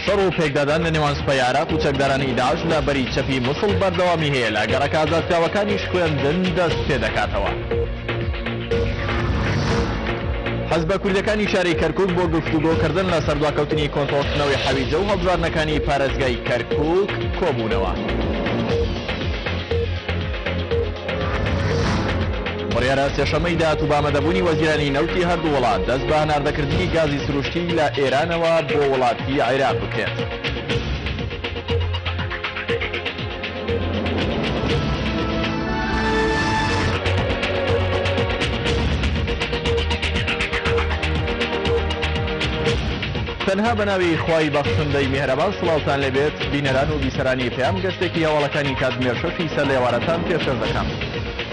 شەڕ و پێکدادان لە نێوان سوپای عێراق و چەکدارانی داعش لە بەری چەپی موسڵ بەردەوامی هەیە لە گەڕەکە ئازادکراوەکانیش خوێندن دەست پێ دەکاتەوە. حەزبە کوردەکانی شاری کەرکوک بۆ گفتوگۆکردن لە سەردواکەوتنی کۆنتڕۆڵکردنەوەی حەویجە و هەڵبژاردنەکانی پارێزگای کەرکوک کۆبوونەوە. بڕیارە سێشەمەی داهات و بامەدەبوونی وەزیرانی نەوتی هەردوو وڵات دەست بە هەناردەکردنی گازی سروشتی لە ئێرانەوە بۆ وڵاتی عێراق بکرێت. تەنها بەناوی خوای بەخشندەی میهرەبان سڵاوتان لێبێت بینەران و بیسەرانی پێم گەشتێکی هەواڵەکانی کاتژمێر 6 سەر لێوارەتان پێشەر دەکەم.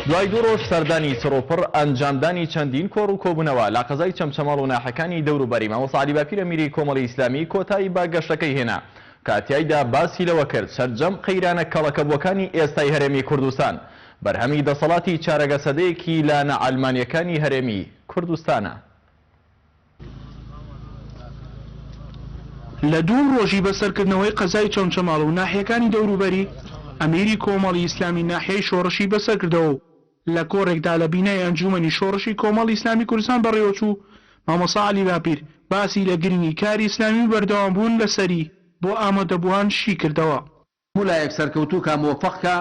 دوای دوو ڕۆژ سەردانی سڕۆپڕ ئەنجامدانی چەندین کۆڕ و کۆبوونەوە لە قەزای چەمچەماڵ و ناحەکانی دەوروبەری مامۆستا عەلی باپیر ئەمیری کۆمەڵی ئیسلامی کۆتایی با گەشتەکەی هێنا کاتیایدا باسی لەوە کرد سەرجەم قەیرانە کەڵەکەبووەکانی ئێستای هەرێمی کوردستان بەرهەمی دەسەڵاتی چارەگە سەدەیەکی لە نەعەلمانیەکانی هەرێمی کوردستانە. لە دوو ڕۆژی بەسەرکردنەوەی قەزای چەمچەماڵ و ناحیەکانی دەوروبەری ئەمیری کۆمەڵی ئیسلامی ناحیەی شۆڕشی بەسەرکردەوە لە کۆڕێکدا لە بینای ئەنجومەنی شۆڕشی کۆمەڵی ئیسلامی کوردستان بەڕێوەچوو مامۆستا عەلی باپیر باسی لە گرنگی کاری ئیسلامی بەردەوامبوون لەسەری بۆ ئامادەبووان شی کردەوە. لایەک سەرکەوتوو کا مۆفەقکە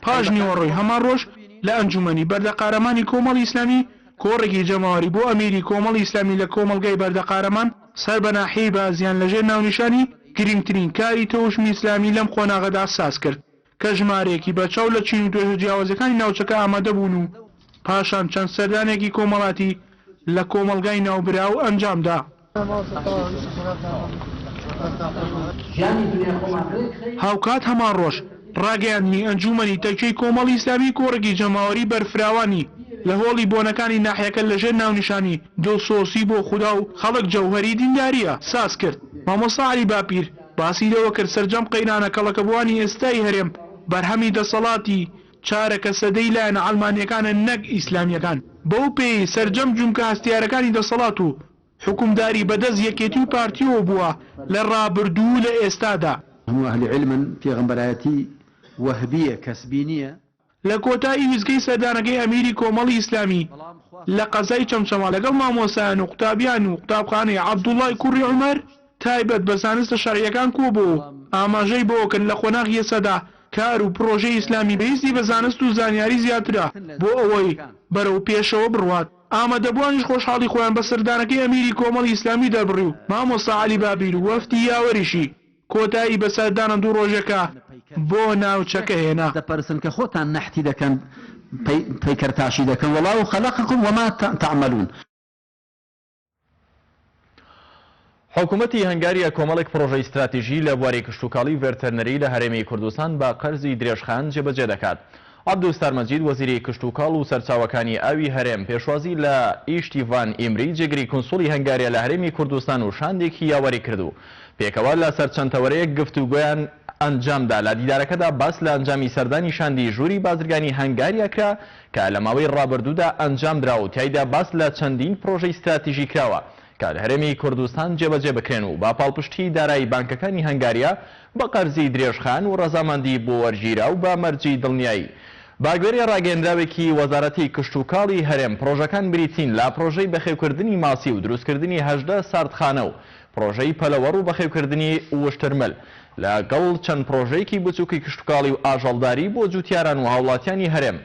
پاش نیوەڕۆی هەمان ڕۆژ لە ئەنجومەنی بەردەقارەمانی کۆمەڵی ئیسلامی کۆڕێکی جەماوەری بۆ ئەمیری کۆمەڵی ئیسلامی لە کۆمەلگای بەردەقارەمان سەر بە ناحیەی بازیان لەژێر ناونیشانی گرنگترین کاری تەوشمی ئیسلامی لەم قۆناغەدا ساز کرد کە ژمارەیەکی بەچاو لە چین و توێژە جیاوازەکانی ناوچەکە ئامادە بوون و پاشان چەند سەردانێکی کۆمەڵاتی لە کۆمەلگای ناوبرا و ئەنجامدا. هاوکات هەمان ڕۆژ ڕاگەیاندنی ئەنجومەنی تەکیەی کۆمەڵی ئیسلامی کۆڕێکی جەماوەری بەرفراوانی لە هۆڵی بۆنەکانی ناحیەکە لەژێر ناونیشانی دڵسۆسی بۆ خودا و خەڵک جەوهەری دینداریە ساز کرد. مامۆستا عەلی باپیر باسی لەوە کرد سەرجەم قەیرانە کەڵەکەبووانی ئێستای هەرێم بەرهەمی دەسەڵاتی چارەکە سەدەی لایەنە ئەڵمانیەکانە نەک ئیسلامیەکان بەو پێی سەرجەم جومکە هەستیارەکانی دەسەڵات و حکومداری بەدەست یەکێتی و پارتیەوە بووە لە ڕابردوو لە ئێستادا. هەموو ئەهلی علمن پێغەمبەرایەتی وەهبیە کەسبی نییە. لە کۆتایی ویزگەی سەردانەکەی ئەمیری کۆمەڵی ئیسلامی لە قەزای چەمچەما لەگەڵ مامۆسایان و قوتابیان و قوتابخانەی عەبدوڵڵای کوڕی عومەر تایبەت بە زانستە شەرعیەکان کۆبوو ئاماژەی بۆکرد لە خۆناغی سەدا کار و پرۆژەی ئیسلامی بەهیستی بە زانست و زانیاری زیاترە بۆ ئەوەی بەرەو پێشەوە بڕوات. ئامادەبووانیش خۆشحاڵی خۆیان بە سەردانەکەی ئەمیری کۆمەڵی ئیسلامی دەبڕی و مامۆستا عەلی باپیر و وەفتی یاوەریشی کۆتایی بە سەردانە دوو ڕۆژەکە بۆ ناوچەکە هێنا. دەپەرسن کە خۆتان نەحتی دەکەن پەیکەرتاشی دەکەن وەڵاو خەلەقەکم وەما تەعمەلون. حکوومەتی هەنگاریە کۆمەڵێک پرۆژەی استراتیژی لە بواری کشتوکاڵی ڤێرتەرنەری لە هەرێمی کوردستان بە قەرزی درێژخان جێبەجێ دەکات. عەبدوستار مەجید وەزیری کشتوکاڵ و سەرچاوەکانی ئاوی هەرێم پێشوازی لە ئیشتیڤان ئیمری جێگری کونسوڵی هەنگاریە لە هەرێمی کوردستان و شاندێکی یاوەری کردو پێکەوە لە سەر چەند تەوەرەیەک گفتوگۆیان ئەنجامدا لە دیدارەکەدا باس لە ئەنجامی سەردانی شاندی ژووری بازرگانی هەنگاریە کرا کە لە ماوەی ڕابردوودا ئەنجام درا و تایدا باس لە چەندین پرۆژەی استراتیژی کراوە کە لە هەرێمی کوردستان جێبەجێ بکرێن و با پاڵپشتی دارایی بانکەکانی هەنگاریە بە قەرزی درێژخان و ڕەزامەندی بۆ وەرگیرا و بە مەرجی دڵنیایی. باگوێری ڕاگەیەندراوێکی وەزارەتی کشتوکاڵی هەرێم پرۆژەکان بریتین لە پرۆژەی بەخێوکردنی ماسی و دروستکردنی 18 ساردخانە و پرۆژەی پەلەوەڕ و بەخێوکردنی وشترمل لەگەڵ چەند پرۆژەیەکی بچووکی کشتوکاڵی و ئاژەڵداری بۆ جوتیاران و هاوڵاتیانی هەرێم.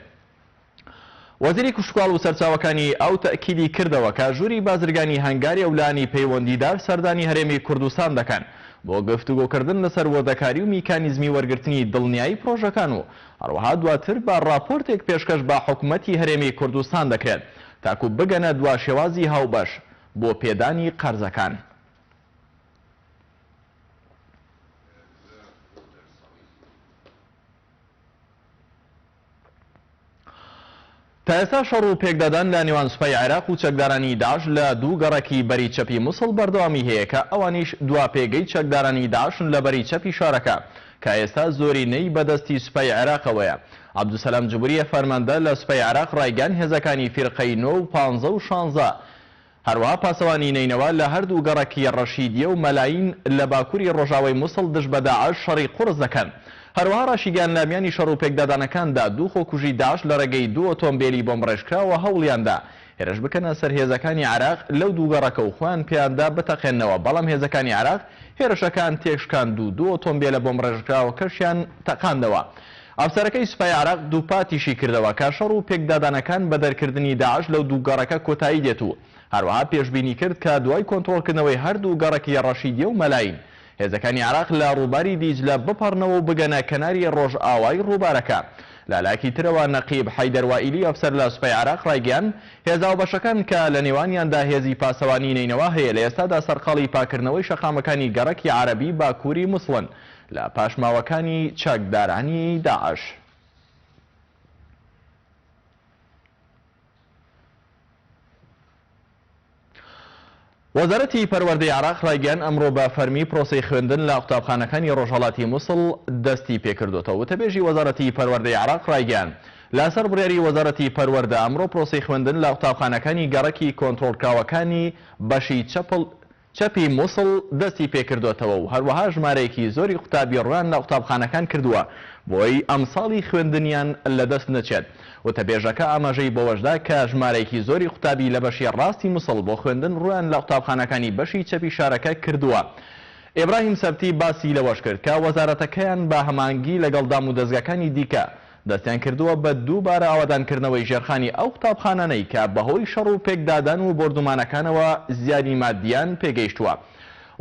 وەزیری کشتوکاڵ و سەرچاوەکانی ئەو تەکیدی کردەوە کە ژووری بازرگانی هەنگاری ئەولانی پەیوەندیدار سەردانی هەرێمی کوردستان دەکەن بۆ گفتوگۆکردن لەسەر وەردەکاری و میکانیزمی وەرگرتنی دڵنیایی پرۆژەکان و هەروەها دواتر بە راپۆرتێک پێشکەش بە حکوومەتی هەرێمی کوردستان دەکرێت تاکو بگەنە دوا شێوازی هاوبەش بۆ پێدانی قەرزەکان. تا ئێستا شەڕ و پێکدادان لە نێوان سوپای عێراق و چەکدارانی داعش لە دوو گەڕەکی بەری چەپی موسڵ بەردەوامی هەیە کە ئەوانیش دوا پێگەی چەکدارانی داعشن لە بەری چەپی شارەکە کە ئێستا زۆرینەی بەدەستی سوپای عێراقەوەیە. عەبدوسەلام جبوریە فەرماندە لە سوپای عێراق ڕایگەیاند هێزەکانی فیرقەی 9 و 15 و 16 هەروەها پاسەوانی نینەوە لە هەردوو گەڕەکی ڕەشیدیە و مەلاین لە باکووری ڕۆژاوای مووسڵ دژ بە داعش شەڕی قورس دەکەن. هەروەها ڕاشیگان لامیانی شەڕ و پێکدادانەکاندا دوو خۆکوژی داعش لە ڕێگەی دوو ئۆتۆمبیلی بۆمب ڕێژکراوە هەوڵیاندا هێرش بکەنە سەر هێزەکانی عێراق لەو دوو گەڕەکە و خۆیان پێیاندا بتەقێنەوە، بەڵام هێزەکانی عێراق هێرشەکان تێکشکاند و دوو ئۆتۆمبیلە بۆمب ڕێژکراوەکەشیان تەقاندەوە. ئەفسەرەکەی سوپای عێراق دووپاتیشی کردەوە کە شەڕ و پێکدادانەکان بە دەرکردنی داعش لەو دوو گەڕەکە کۆتایی دێت و هەروەها پێشبینی کرد کە دوای کۆنتڕۆڵکردنەوەی هەردوو گەڕەکی ڕەشیدیە و مەلاین هێزەکانی عێراق لە ڕووباری دیجلە بپەڕنەوە و بگەنە کەناری ڕۆژئاوای ڕووبارەکە. لەلایەکی ترەوە نەقیب حەیدەر وائیلی ئەفسەر لە سوپای عێراق ڕایگەیاند هێزاوبەشەکان کە لە نێوانیاندا هێزی پاسەوانی نینەوە هەیە لە ئێستادا سەرقاڵی پاکردنەوەی شەقامەکانی گەڕەکی عەرەبی باکووری مووسڵن لە پاشماوەکانی چاکدارانی داعش. وەزارەتی پەروەردەی عێراق ڕایگەیاند ئەمڕۆ بە فەرمی پرۆسەی خوێندن لە قوتابخانەکانی ڕۆژهەڵاتی مووسڵ دەستی پێکردوتەوە. وتەبێژی وەزارەتی پەروەردەی عێراق ڕایگەیاند لەسەر بڕیاری وەزارەتی پەروەردە ئەمڕۆ پرۆسەی خوێندن لە قوتابخانەکانی گەڕەکی کۆنتڕۆڵکراوەکانی بەشی چەپی مووسڵ دەستی پێکردوتەوە و هەروەها ژمارەیەکی زۆری قوتابی ڕوان لە قوتابخانەکان کردووە بۆی ئەمساڵی خوێندنیان لەدەست نەچێت. وتەبێژەکە ئاماژەی بەوەشدا کە ژمارەیەکی زۆری قوتابی لە بەشی ڕاستی مووسڵ بۆ خوێندن ڕوان لە قوتابخانەکانی بەشی چەپی شارەکە کردووە. ئێبراهیم سەبتی باسی لەوەش کرد کە وەزارەتەکەیان بە هەمانگی لەگەڵ دام و دەستگاکانی دیکە دەستیان کردووە بە دووبارە ئاوادانکردنەوەی ژێرخانی ئەو قوتابخانانەی کە بەهۆی شەڕ و پێکدادان و بردومانەکانەوە زیانی مادیان پێگەیشتووە.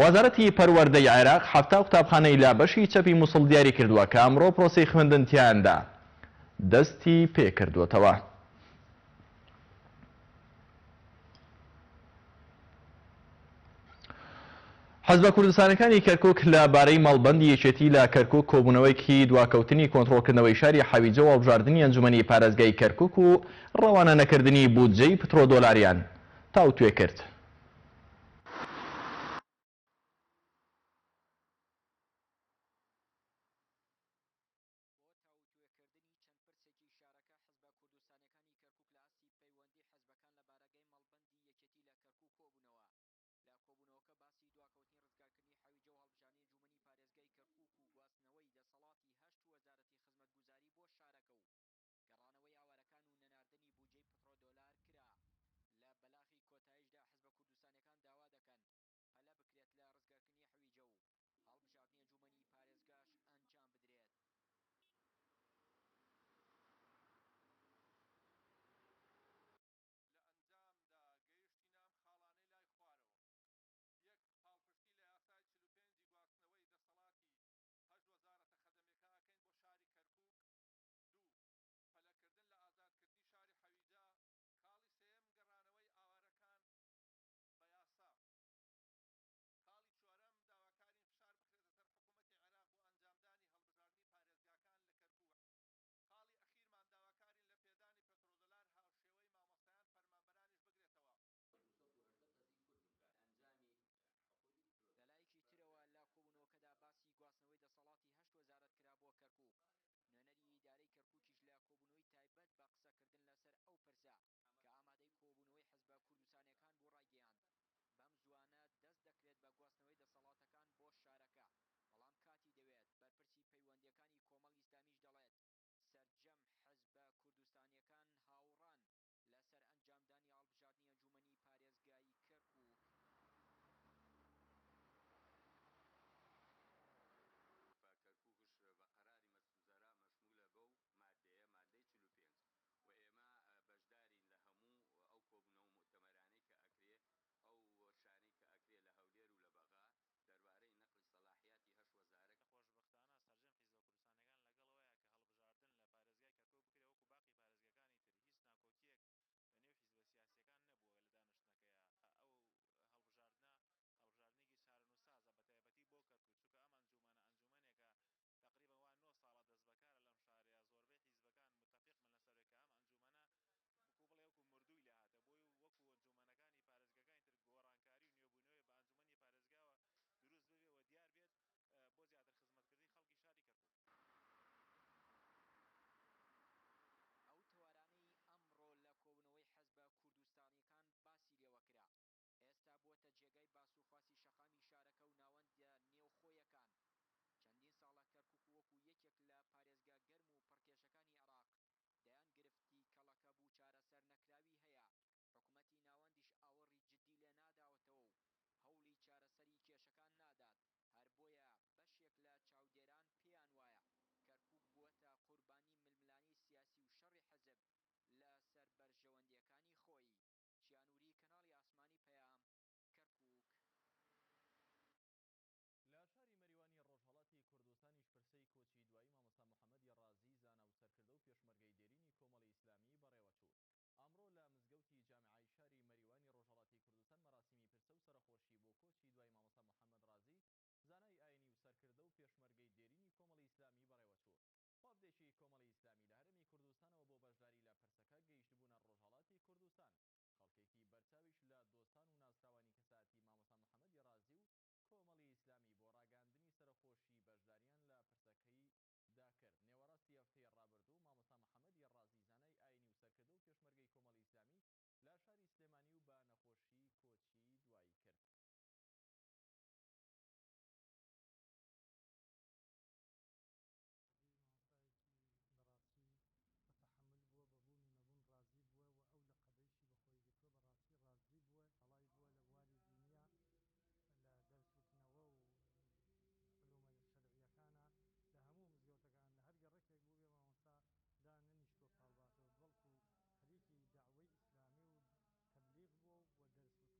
وەزارەتی پەروەردەی عێراق 7 قوتابخانەی لا بەشی چەپی مووسڵ دیاری کردووە کە ئەمڕۆ پرۆسەی خوێندنتیاندا دەستی پێکردووەتەوە. حەزبە کوردستانەکانی کەرکووک لەبارەی مەڵبەندی یەکێتی لە کەرکووک کۆبوونەوەیکی دواکەوتنی کۆنتڕۆڵکردنەوەی شاری حەویجە و هەڵبژاردننی ئەنجومەنی پارێزگای کەرکووک و ڕەوانە نەکردنی بودجەی پترۆ دۆلاریان تاوتوێ کرد. یەکێک لە پارێزگا گەرم و پڕکێشەکانی عێراق دەیان گرفتی کەڵەکە بوو چارەسەر نەکراوی هەیە حکوومەتی ناوەندیش ئاوەڕی جددی لێ ناداوەتەوە و هەوڵی چارەسەری کێشەکان نادات هەر بۆیە بەشێک لە چاودێران پێیان وایە کەرکووک بووەتە قوربانی ململانی سیاسی و شەڕی حەزب لە سەر بەرژەوەندیەکانی خۆی چیانووری کەناڵی ئاسمانی پەیام کەرکووک. لە شاری مەریوانی ڕۆژهەڵاتی کوردستانیش پرسەی کۆچی دوایی مامۆستا محەممەدی ڕازی زانا و سەرکردە و پێشمەرگەی دێرینی کۆمەڵی ئیسلامی بەڕێوەچوو. ئەمڕۆ لە مزگەوتی جامعای شاری مەریوانی ڕۆژهەڵاتی کوردستان مەراسیمی پرسە و سەرخۆشی بۆ کۆچی دوای مامۆستا محەممەد ڕازی زانای ئاینی و سەرکردە و پێشمەرگەی دێرینی کۆمەڵی ئیسلامی بەڕێوەچوو. خۆبدێکی کۆمەڵی ئیسلامی لە هەرێمی کوردستانەوە بۆ بەشداری لە پرسەکە گەیشتبوونە ڕۆژهەڵاتی کوردستان. خەڵکێکی بەرچاویش لە دۆستان و ناسراوانی کەساتی مامۆستا محەممەدی ڕازی و کۆمەڵی ئیسلامی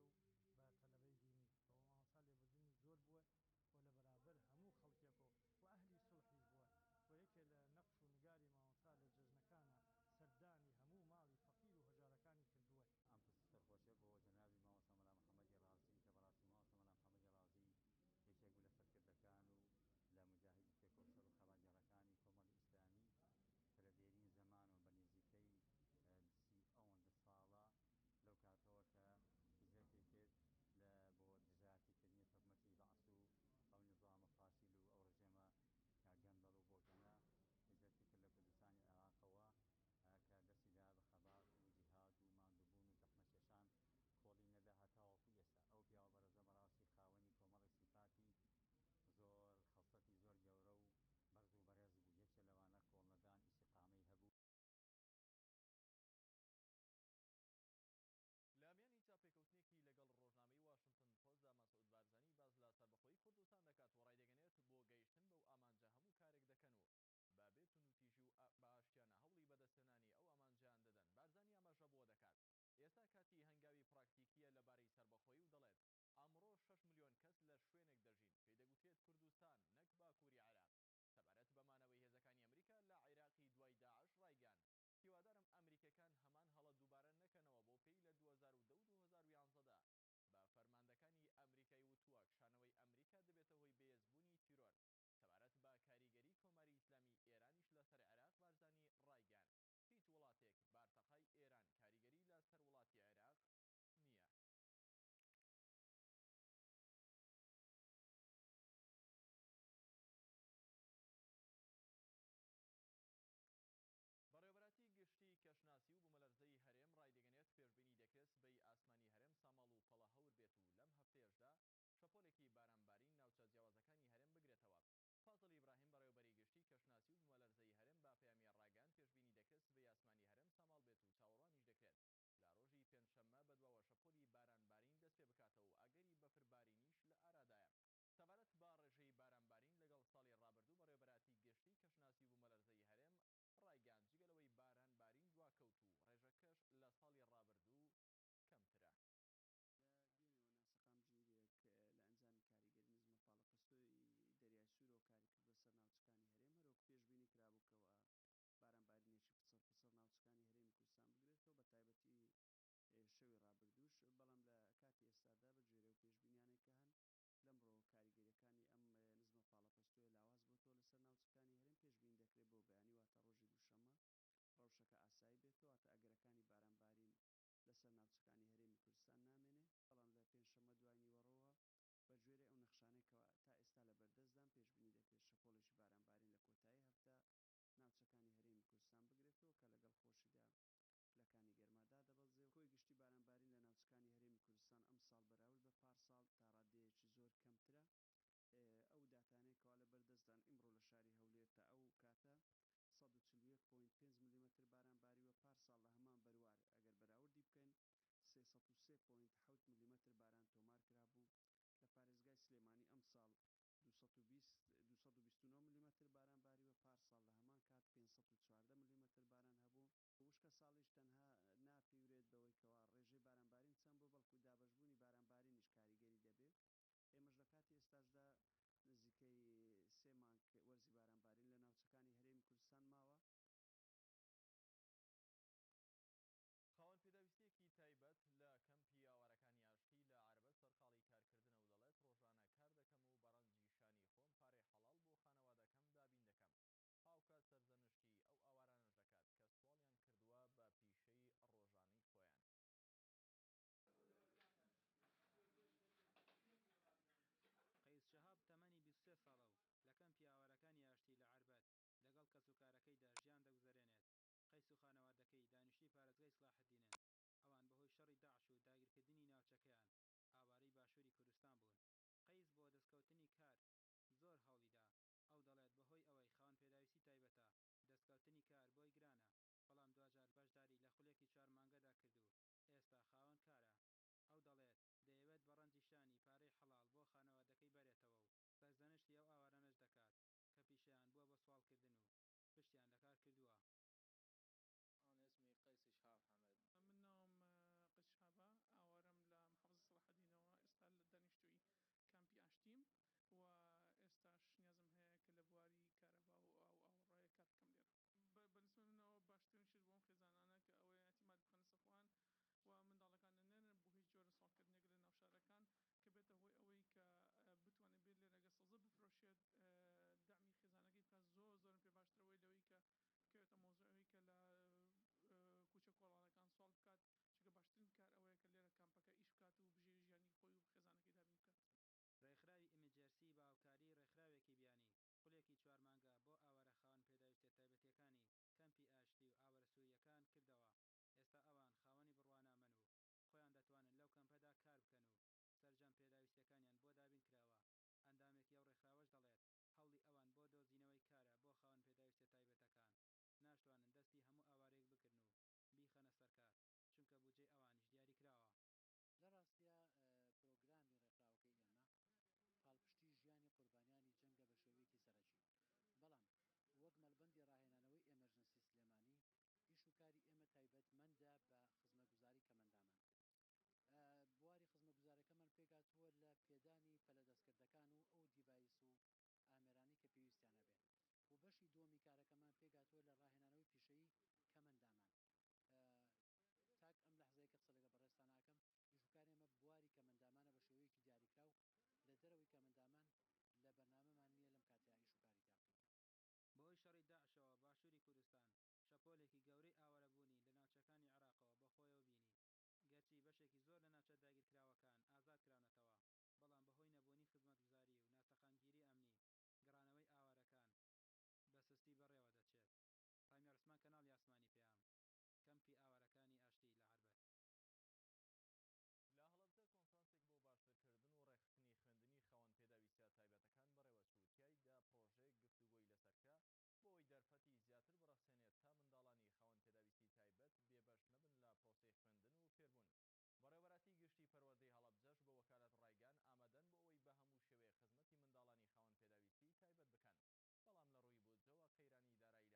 بۆ ڕاگەاندنی سەرخۆشی بەشداریان لە پرسەکەی داکرد. نێوەڕاستی هەفتەی ڕابردوو مامۆستا محەممەدی ڕازی زانای ئاینی و سەرکردە و پێشمەرگەی کۆمەڵی ئیسلامی لە شاری سلێمانی و بە نەخۆشی کۆچی دوایی کرد. مامۆستایەکی بەڕاستی بەتەحمل بووە بەبوون و نەبوون ڕازی بووە و ئەو لە قەدەیشی بەخۆی گرتووە بەڕاستی ڕازی بووە هەڵای بووە لە بواری دینیە لە دەرسوتنەوە و علومە شەرعیەکانە لە هەموو مزگەوتەکان لە هەر گەڕێکێک بوو بێ مامۆستا دا نەنیشتووە پاڵباتەوە بەڵکو خەریکی داعوەی ئیسلامی و تەبلیغ بووە و بۆ دەرسوتنەوە بە فەقێ و بە تەلەبەی دینی بەوە مامۆستا لێبوردنی زۆر بووە و لە بەرابەر هەموو خەڵکێکەوە و ئەهلی سوڵحیش بووە و یەکێ لە نەقش و نگاری مامۆستا لە جەژنەکانە سەردانی هەموو ماڵی فەقیر و هەژارەکانی کردووە. ئەم پرسە سەرخۆشیە بۆ جەنابی مامۆستا مەلا محەممەدی ڕازی کە بەڕاستی مامۆستا مەلا محەممەدی ڕازی یەکێک بوو لە سەرکردەکان و لە مجاهیدی پێکەوسەر و خەڵاجەڕەکانی کۆمەڵی ئیسلامی کە لە دێرین زەمان و بە نزیکەی 30 ساڵە لەو کاتەوە کە هیجرەتی کرد لە بۆ دژایەتیکردنی حکومەتی بەعس و ئەو نظامە فاسیل و ئەو ڕژێمە گەندەڵ و بۆتەنە هیجرەتی کرد لە کوردستانی عێراقەوە کە دەستیدا بە خەبات و جیهاد و ماندووبوون و زەحمەتکێشان کۆڵی نەدا هەتاوەکو ئێستا ئەو پیاوە بەڕێزە بەڕاستی خاوەنی کۆمەڵی سیفاتی زۆر خەڵسەتی زۆر گەورە و بەرز و بەڕێز بوو یەکێ لەوانە کۆڵنەدان ئیستیقامەی هەبوو. لە میانی چاپێکەوتنێکی لەگەڵ ڕۆژنامەی واشنگتن پۆستدا مەسعود بارزانی باز لە سەربەخۆیی کوردستان دەکات و ڕایدەگەنێت بۆ گەیشتن بەو ئامانجە هەموو کارێک دەکەن و بە بێت و نوتیژی و باشتیانە هەوڵی بەدەستێنانی ئەو ئامانجیان دەدەن. بارزانی ئەمەژە بۆ دەکات ئێستا کاتی هەنگاوی پراکتیکیە لەبارەی سەربەخۆیی و دەڵێت ئەمڕۆ 6 ملیۆن کەس لە شوێنێک دەژین پێی دەگوترێت کوردستان نەک باکووری عێراق. سەبارەت بەمانەوەی هێزەکانی ئەمریکا لە عێراقی دوای داعش ڕایگەیاند هیوادارم ئەمریکەکان هەمان هەڵە دووبارە نەکەنەوە بۆ پێی لە 2010 و 2011دا بە فەرماندەکانی ئەمریکای وتووە کشانەوەی ئەمریکا دەبێتە هۆی بەهێزبوونی تیرۆر. سەبارەت بە کاریگەری کۆماری ئیسلامی ئێرانیش لەسەر عێراق بارزانی ڕایگەیاند هیچ وڵاتێک بارتەقای ئێران کاریگەری لەسەر وڵاتی عێراق نییە. بەڕێوەبەراتی گشتی کەشناسی و بوومەلەرزەی هەرێم ڕایدەگەنێت پێشبینی دەکرێت سبەی ئاسمانی هەرێم ساماڵ و پەڵە هەور بێت و لەم هەفتەیەشدا شەپۆلێکی بارانبارین ناوچە جیاوازەکانی هەرێم بگرێتەوە. فازڵ ئیبراهیم بەڕێوەبەری گشتی کەشناسی و بوومەلەرزەی هەرێم با پەیامی ڕاگەیاند پێشبینی دەکرێت سبەی ئاسمانی هەرێم ساماڵ بێت و چاوەڕوانیش دەکرێت لە ڕۆژی پێنجشەممە بەدواوە شەپۆلی بارانبارین دەست پێ بکاتەوە و ئەگەری بەفربارینیش لە ئارادایە. سەبارەت با ڕێژەی بارانبارین لەگەڵ ساڵی ڕابردوو بەڕێوەبەراتی گشتی کەشناسی و بوومەلەرزەی هەرێم ڕایگەیاند جگەلەوەی بارانبارین دواکەوت و ڕێژەکەش لە ساڵی ڕابردوو کەمترە. لە دوێنێەوە ناسەقام گیرێک لە ئەنجامی کاریگەری نزمە پاڵەپەستۆی دەریای سوورەوە کاری کردوە سەر ناوچەکانی هەرێم هەرۆک پێشبینی کرابووکەوە بارانبارینێکی پچڕ ناوچەکانی هەرێمی کوردستان بگرێتەوە بە تایبەتی شەوی ڕابردووش بەڵام لە کاتی ئێستادا بە گوێرە و پێشبینیانێکە هەن لەمڕۆ کاریگەریەکانی ئەم نزمە پاڵەپەستۆی لاواز بۆتەوە لەسەر ناوچەکانی هەرێم پێشبینی دەکرێت بۆ بەیانی واتە ڕۆژی دووشەممە ڕەوشەکە ئاسایی بێتەوە واتە ئەگەرەکانی بارانبارین لەسەر ناوچەکانی هەرێمی کوردستان نامێنێ بەڵام لە پێنجشەممە دوای نیوەڕۆوە بە گوێرە ئەو نەخشانێکەوە تا ئێستا لە بەردەستدان پێشبینی دەکرێت شەپۆلێکی بارانبارین لە کۆتایی هەفتە ناوچەکانی هەرێمی کوردستان بگرێتەوە کە لەگەڵ خۆشیدا پلەکانی گەرمادا دەبەزێ و کۆی گشتی بارانبارین لە ناوچەکانی هەرێمی کوردستان ئەم ساڵ بەراورد بە پارساڵ تا ڕادەیەکی زۆر کەمترە. ئەو داتا کاتانەیەکەوە لە بەردەستدان ئیمڕۆ لە شاری هەولێر تا ئەو کاتە 141.5 ملیمتر بارانباریوە پارساڵ لە هەمان بەروار ئەگەر بەراوردی بکەین 303.7 ملیمتر باران تۆمار کرابوو لە پارێزگای سلێمانی ئەم ساڵ 229 ملیمتر بارانباریوە پارساڵ لە هەمان کات 514 ملیمتر باران هەبوو وشکە ساڵیش تەنها ناپیورێت بەوەی کەوا ڕێژەی بارانبارین چەند بۆ بەڵکو دابەشبوونی بارانبارینیش کاریگەری دەبێت ئێمەش لە کاتی ئێستاشدا نزیکەی 3 مانگ وەرزی بارانبارین لە ناوچەکانی هەرێمی کوردستان ماوە. خاوەن پێداویستیەکی تایبەت لە کەمپی ئاوارەکانی ئاشتی لە عەربەت سەرقاڵی کارکردنە و دەڵێت ڕۆژانە کار دەکەم و بەڕەنجی شانی خۆم پارەی حەڵال بۆ خانەوادەکەم دابین دەکەم. هاوکات سەرزەنشتی ئەو ئاوارانەش دەکات کە سواڵیان کردووە بە پیشەی ڕۆژانەی خۆیان. قەیس شەهاب تەمەنی 23 ساڵە و لە کەمپی ئاوارەکانی ئاشتی لە عەربەت لەگەڵ کەسوکارەکەیدا ژیان دەگوزەرێنێت. قەیس و خانەوادەکەی دانیشتووی پارێزگای سلاحەددینن. ئەوان بەهۆی شەڕی داعش و داگیرکردنی ناوچەکەیان ئاوارەی باشووری کوردستان بوون. قەیس بۆ دەستکەوتنی کار زۆر هەوڵیدا. ئەو دەڵێت بەهۆی ئەوەی خاوەن پێداویستی تایبەتە دەستکەوتنی کار بۆی گرانە، بەڵام دوجار بەشداری لە خولێکی 4 مانگەدا کردو ئێستا خاوەن کارە. ئەو دەڵێت دەیەوێت بەڕەنجی شانی پارەی حەڵال بۆ خانەوادەکەی بەرێتەوە و سەرزەنشتی ئەو ئاوارانەش دەکات کە پیشەیان بووە بە سواڵکردن و پشتیان لە کار کردووە. أنا اسمي قيس شهاب حمد. من ناوم قەیس شەهابە ئاوارەم لە محافزە سەلاحەددینەوە ئێستا لە دانیشتووی کامپی ئاشتیم و ئێستاش نیازم هەیە کە لە بواری کارەبا و ئاوەڕێی کار بکەم لێرە. بەنسبە منەوە باشترین شت بۆم خێزانانە کە ئەوەی ئەتیماد بخەنە سەرخۆیان و منداڵەکان نێنن بۆ هیچ جۆرە سواڵکردنێک لە ناو شارەکان کە بێتە هۆی ئەوەی کە بتوانێت بێت لێرەگە سەزە بفرۆشێت دامی خێزانەکەی بکات زۆرم پێ باشترەوەی لەوەی کە بکەوێتە مۆزوعەوەی کە لە کوچە کۆڵانەکان سوال بکات چونکە باشترین کار ئەوەیە کە لێرە کامپەکە ئیش بکات و بژێ ژیانی خۆی و خێزانەکەی دابین بکات. ڕێکخراوی ئیمرجێرسی باوکاری ڕێکخراوێکی بیانی خولێکی 4 مانگە بۆ ئاوارە خاوەن پێداویستە تایبەتیەکانی کەمپی ئاشتی و ئاوارە سووریەکان کردەوە. ئێستا ئەوان خاوەنی بڕوانامەن و خۆیان دەتوانن لەو کەمپەدا کار بکەن و سەرجەم پێداویستەکانیان بۆ دابین کراوە. ئەندامێکی ئەو ڕێکخراوەش دەڵێت هەوڵی ئەوان بۆ دۆزینەوەی کارە بۆ خاوەن پێداویستە تایبەتەکان ناشتوانن دەستی هەموو ئاوارێک بکردن و بیخەنە سەرکار چونکە بودجێی ئەوانیش دیاری کراوە. لە ڕاستیە پرۆگرامی ڕێکخراوەکەی ئێمە پاڵپشتی ژیانی قوربانیانی جەنگە بە شێوەیەکی سەرەکی، بەڵام وەک مەلبەندی ڕاهێنانەوەی ئێمەرجنسی سلێمانی ئیش و کاری ئێمە تایبەتمەندە بە خزمەتگوزاری کەمەندامان. بواری خزمەتگوزارەکەمان پێگاتووە لە پێدانی پەلەدەستکردەکان و ئەو دیڤایس و ئامێرانی کە پێویستیانە بێت و بەشی دووەمی کارەکەمان پێگاتووە لە ڕاهێنانەوەی پیشەیی کەمەندامان. تاک ئەم لەحزەیە کە قسە لەگە بەڕێستان ناکەم ئیشوکاری ئێمە بواری کەمەندامانە بە شێوەیەکی دیاریکرا و لە دەرەوەی کەمەندامان لە بەرنامەمان نییە لەم کاتەیە ئیشوکاری تیا بکەین. بەهۆی شەڕی داعشەوە باشووری کوردستان شەپۆلێکی گەورەی ئاوارەبوونی لە ناوچەکانی عێراقەوە بەخۆیەوە بینی. گەرچی بەشێکی زۆر لە ناوچە داگیرکراوەکان ئازاد کراونەتەوە، بەڵام بەهۆی نەبوونی خزمەتگوزاری و ناسەقامگیری ئەمنی گەڕانەوەی ئاوارەکان بە سستی بەڕێوە دەچێت. ڕامی ڕسمان کەناڵ یاسمانی پێیام کەمپی ئاوارەکانی ئاشتی لە عەربەت. لە هەڵەبجە کۆنفرانسێک بۆ باشترکردن و ڕێخستنی خوێندنی خاوەن پێداویستە تایبەتەکان بەڕێوەچوو تیایدا پرۆژەیەک گفتوگۆی لەسەرکرا بۆ ئەوەی دەرفەتی زیاتر بڕەخسێنێت تا منداڵانی خاوەن پێداویستی تایبەت بێبەش نەبن لە پرۆسەی خوێندن و فێربوون. بەڕێوەبەراتی گشتی پەروەردەی هەڵەبجەش بە وەکالەت ڕایگان ئامادەن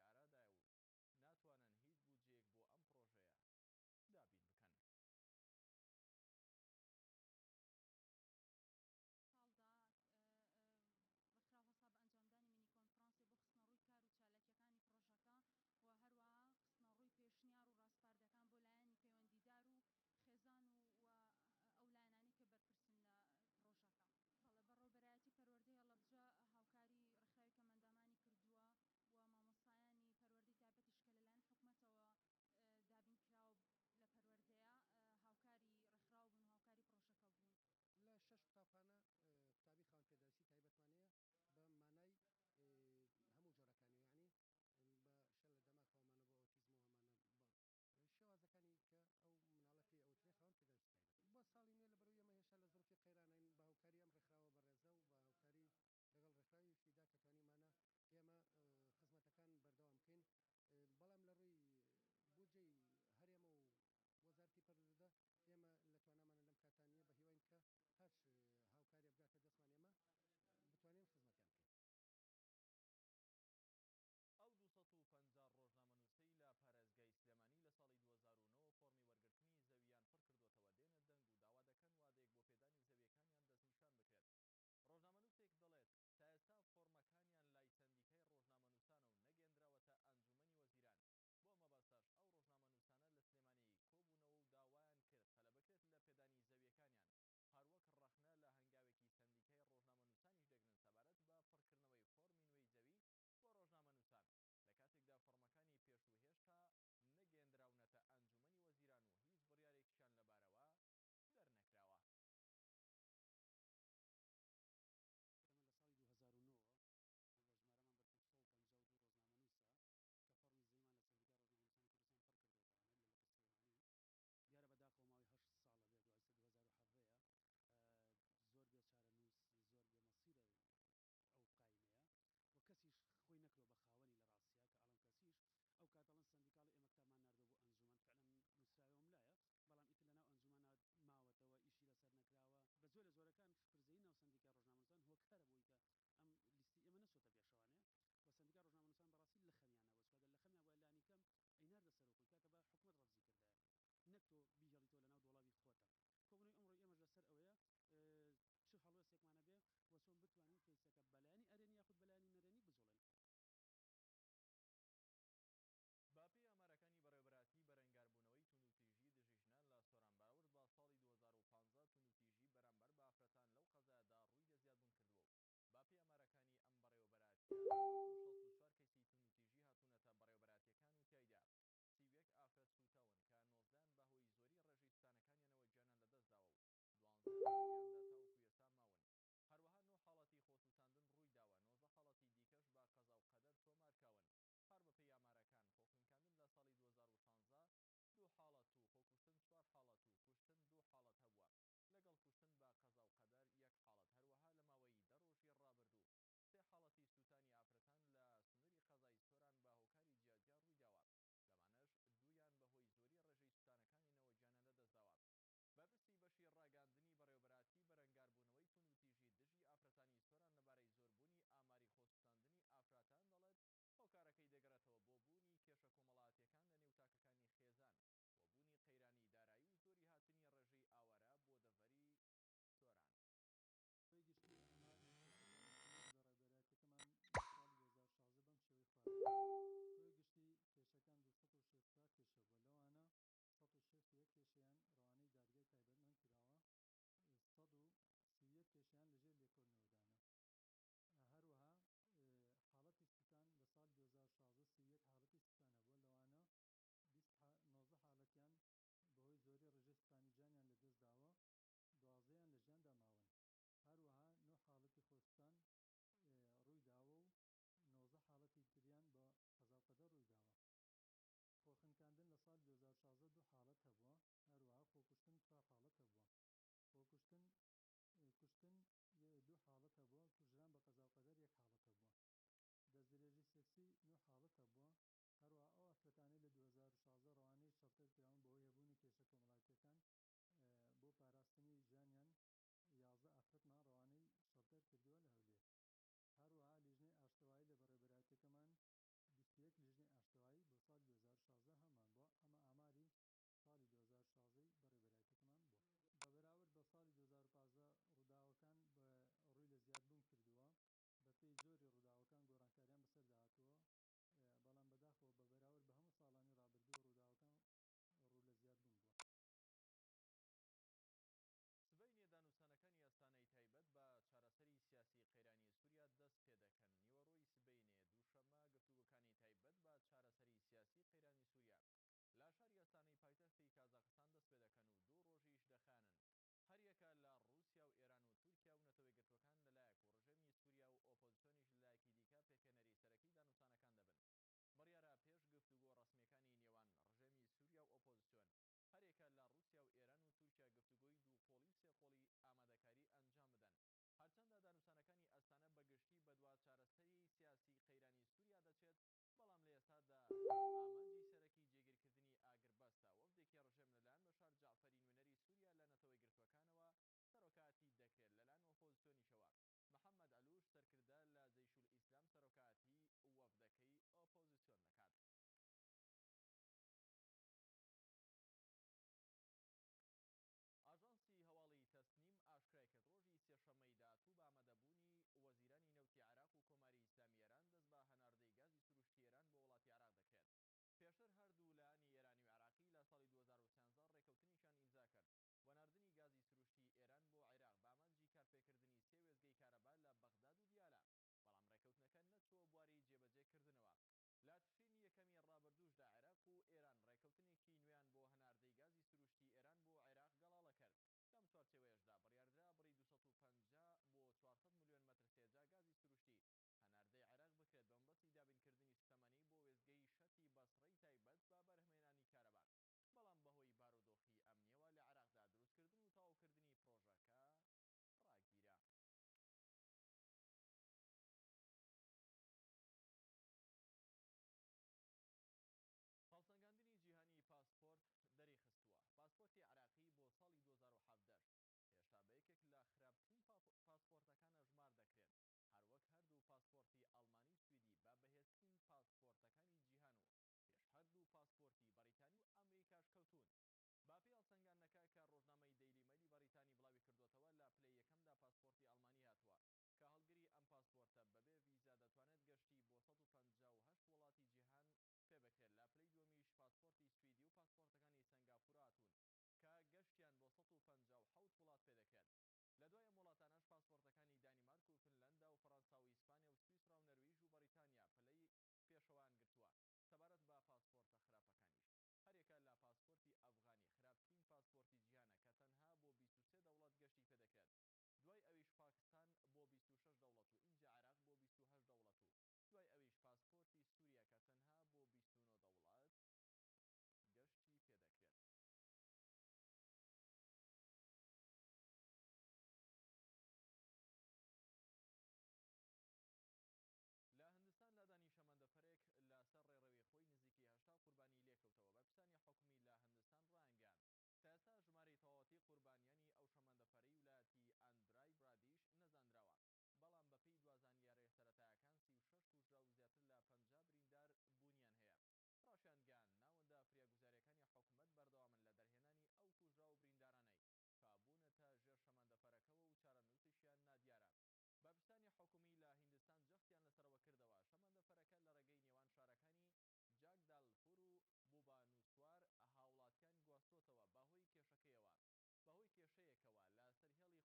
بۆ ئەوەی بە هەموو شێوەیە خزمەتی منداڵانی خاوەن پێداویستی تایبەت بکەن، بەڵام لە ڕووی بودجەوە قەیرانی دارایی لە ئارادایە و ناتوانن هیچ بودجەیەک بۆ ئەم پرۆژەیە دابین بکەن. ساڵدا ڕێکخراو هەستا بە ئەنجامدانی مینی کۆنفرانسی بۆ خستنەڕووی کار و چالەکیەکانی پرۆژەکە و هەروەها خستنەڕووی پێشنیار و ڕاستپاردەکان بۆ لایەنی پەیوەندیدار و خێزان و ئەو لایەنە 164 کەیسی توندوتیژی هاتوونەتە بەڕێوەبەراتیەکان و تیایدا 31 ئافرەت سوتەون کە 19 بەهۆی زۆری ڕێژەی سوتانەکانیانەوە گیانیان لەدەستداوە و 12 ژیاندا تاوەکو ئێستا ماون. هەروەها 9 حاڵەتی خۆسووتاندن ڕوویداوە، 19 حاڵەتی دیکەش بە قەزا و قەدەر تۆمارکراون. هەر بەپێی ئامارەکان خۆخینکاندن لە ساڵی 2016 2 حاڵەت و خۆکوشتن 4 حاڵەت و کوشتن 2 حاڵەت هەبووە، لەگەڵ کوشتن بە قەزا و قەدەر 1 حاڵەت. هەروەها لە ماوەی 10 ڕۆژی ڕابردوو 3 حاڵەتی سوتانی ئافرەتان لە سنووری قەزای سۆران بە هۆکاری جیاجیا ڕوویداوە، لەمانەش دوویان بەهۆی زۆری ڕێژەی سوتانەکانینەوە گیانیان لەدەستداوە. بەپرسی بەشی ڕاگاندنی بەڕێوەبەراتی بەرەنگاربوونەوەی توندوتیژی دژی ئافرەتانی سۆران لەبارەی زۆربوونی ئاماری خۆسووتاندنی ئافرەتان دەڵێت هۆکارەکەی دەگەڕێتەوە بۆ بوونی کێشە کۆمەڵایەتیەکان لە نێو تاکەکانی خێزان و بوونی قەیرانی دارایی و زۆری هاتنی ڕێژەی ئاوارە بۆ دەڤەری سۆران. گشتی ئەمار بەڕێوەبەراتیەکەمان لە ساڵی 2016 بەم شێوەی خۆی گشتی کێشەکان 264 کێشە بووە، لەوانە 161 کێشەیان ڕەوانەی دادگای تایبەتمەند کراوە، 131 کێشەیان لەژێر لێکۆڵنەوەدانە. هەروەها حاڵەتی سوتان لە ساڵی 2016 31 حاڵەتی سوتان هەبووە، لەوانە 19 حاڵەتیان بەهۆی زۆری ڕێژەی سوتانی جانیان لەدەستداوە، 12یان لە ژیاندا ماون. هەروەها 9 حاڵەتی خۆسووتان ڕوویداوە و 19 حاڵەتی تریان بە قەزا و قەدەر ڕوویداوە. خۆخنکاندن لە ساڵی 2016 2 حاڵەت هەبووە، هەروەها خۆکوشتن 4 حاڵەت هەبووە. کوشتن 2 حاڵەت هەبووە، کوژران بە قەزا و قەدەر 1 حاڵەت هەبووە. دەستدرێژی سێکسی 9 حاڵەت هەبووە، هەروەها ئەو ئافرەتانەی لە 2016 ڕەوانەی شەڵتەر کراون بەهۆی هەبوونی کێشە کۆمەڵایەتیەکان بۆ پاراستنی ژیانیان 11 ئافرەتمان ڕەوانەی شەڵتەر کردووە لە هەولێر. هەروەها لیژنەی ئاشتەوایی لە بەڕێوەبەراتیەکەمان 21 لیژنەی ئاشتەوایی بۆ ساڵی 2016 هەمان بووە. ئەمە ئاماری ساڵی 2016 بەڕێوەبەراتیەکەمان بووە. بەبەراورد بە ساڵی 2015 ڕووداوەکان بە ڕووی لە زیادبوون کردووە، بەپێی زۆری ڕووداوەکان گۆڕانکاریان بەسەر داهاتووە، بەڵام بەداخەوە بەبەراورد بە هەموو ساڵانی ڕابردوو ڕووداوەکان ڕوو لە زیادبوون بووە. سبەی نێدانووسانەکانی ئەستانەی تایبەت بە چارەسەری سیاسی قەیرانی سووریا دەست پێ دەکەن. نیوەڕۆی سبەینێ دووشەممە گفتوگۆکانی تایبەت بە چارەسەری سیاسی قەیرانی سووریا لە شاری ئەستانەی پایتەختی کازاخستان دەست پێ دەکەن و 2 ڕۆژیش دەخانن. هەریەکە لە ڕووسیا و ئێران و تورکیا و نەتەوەی گرتوەکان لەلایەک و ڕژێمی سووریا و ئۆپۆزیسیۆنیش لەلایەکی دیکە پێکەنەری سەرەکی دانووسانەکان دەبن. بڕیارە پێش گفتوگۆ ڕسمیەکانی نێوان ڕژێمی سووریا و ئۆپۆزیسیۆن هەرێکە لە رووسیا و ئێران و تورکیا گفتوگۆی دووقۆڵی سێقۆڵی ئامادەکاری ئەنجام بدەن. هەرچەندە دانووسانەکانی ئەستانە بەگشتی بەدوا چارەسەری سیاسی قەیرانی سووریا دەچێت، بەڵام لە ئێستادا ئامانجی سەرەکی جێگیرکردنی ئاگربەستە. وەفدێکی ڕژێم لەلایەن بەشار جەعفەری نوێنەری سووریا لە نەتەوەی گرتوەکانەوە سەرۆکاتی دەکرێت لەلایەن ئۆپۆزیسیۆنیشەوە. محەممەد ئەلوش سەرکردە لە جەیشول ئیسلام سەرۆکاتی وەفدەکەی ئۆپۆزیسیۆن دەکات. ئاژانسی هەواڵی تەسنیم ئاشکرای کرد ڕۆژی سێشەممەی داهاتوو بە ئامادەبوونی وەزیرانی نەوتی عێراق و کۆماری ئیسلامی ئێران دەست بە هەناردەی گازی سروشتی ئێران بۆ وڵاتی عێراق دەکرێت. پێشتر هەردوو لایەنی ئێرانی و عێراقی لە ساڵی 2013 ڕێکەوتنیشان ئیمزا کرد وەناردنی گازی سروشتی ئێران بۆ عێراق بە ئامانجی کارپێکردنی 3 وێستگەی کارەبا لە بەغداد و دیالە، بەڵام ڕێکەوتنەکە نەچووە بواری جێبەجێکردنەوە. لە تشرینی یەکەمی ڕابردووشدا عێراق و ئێران ڕێکەوتنێکی نوێیان بۆ هەناردەی گازی سروشتی ئێران بۆ عێراق گەڵاڵە کرد. لەم چوارچێوەیەشدا بڕیاردرا بڕی 250 بۆ 400 ملیۆن مەتر سێجا گازی سروشتی هەناردەی عێراق بکرێت بە مەبەستی دابینکردنی سوتەمەنی بۆ وێستگەی شەتی بەسڕەی تایبەت بە بەرهەمهێنانی کارەبا، بەڵام بەهۆی بارودۆخی ئەمنیەوە لە عێراقدا دروستکردن و تەواوکردنی پرۆژەکە ڕاگیرە. هەڵسەنگاندنی جیهانی پاسپۆرت دەری خستووە. پاسپۆرتی عێراقی بۆ ساڵی 2017 هێشتا بە یەکێک لە خراپترین پاسپۆرتەکانە ژمار دەکرێت، هەروەک هەردوو پاسپۆرتی ئەڵمانی و سویدی بە بەهێزترین پاسپۆرتەکانی جیهان و پێش هەردوو پاسپۆرتی بەریتانی و ئەمریکاش کەوتون. باپی هەڵسەنگاندنەکە کە ڕۆژنامەی دەیلی مەیلی بەریتانی بڵاوی کردوێتەوە لە پلەی یەکەمدا پاسپۆرتی ئەڵمانی هاتووە کە هەڵگری ئەم پاسپۆرتە بەبێ ڤیزا دەتوانێت گەشتی بۆ 158 وڵاتی جیهان پێ بکرێت. لە پلەی دووەمیش پاسپۆرتی سویدی و پاسپۆرتەکانی سنگاپور هاتوون کە گەشتیان بۆ 157 وڵات پێ دەکرێت. لە دوای ئەم وڵاتانەش پاسپۆرتەکانی دانیمارک و فنلەندا و فەڕەنسا و ئیسپانیا و سویسرا و نەرویژ پاسپۆرتی ئەفغانی خراپترین پاسپۆرتی جیهانە کە تەنها بۆ 23 دەوڵەت گەشتی پێدەکرێت. دوای ئەویش پاکستان بۆ 26 دەوڵەت و ئینجا عێراق بۆ 28 دەوڵەت و دوای ئەویش پاسپۆرتی سووریا کە تەنها بۆ 29 دەوڵەت گەشتی پێدەکرێت. لە هەندستان لادانی شەمەندەفەرێک لەسەر ڕێڕەوی خۆی نزیکی 80 قوربانی لێکەوتەوە. بەرپرسانی حکومی لە هەندستان ڕایانگەیاند تا ئێستا ژمارەی تەواوەتی قوربانیانی ئەو شەمەندەفەرەی ویلایەتی ئاندرای برادیش نەزانراوە، بەڵام بەپێی دوازانیارە سەرەتایەکان 36 کوژرا و زیاتر لە 50 بریندار بوونیان هەیە. ڕاشیانگەیان ناوەندە فریاگوزاریەکانی حکوومەت بەردەوامن لە دەرهێنانی ئەو کوژرا و بریندارانەی کە بوونەتە ژێر شەمەندەفەرەکەەوە و چارەنووسیشیان نادیارە. بەرپرسانی حکومی لە هیندستان جەختیان لەسەرەوە کردەوە شەمەندەفەرەکە لە ڕێگەی نێوان شارەکانی جاگدالپور و بوبانوسوار هاوڵاتیان گواستوتەوە بەهۆی کێشەکەیەوە، بەهۆی کێشەیەکەوە لە سەرهێڵی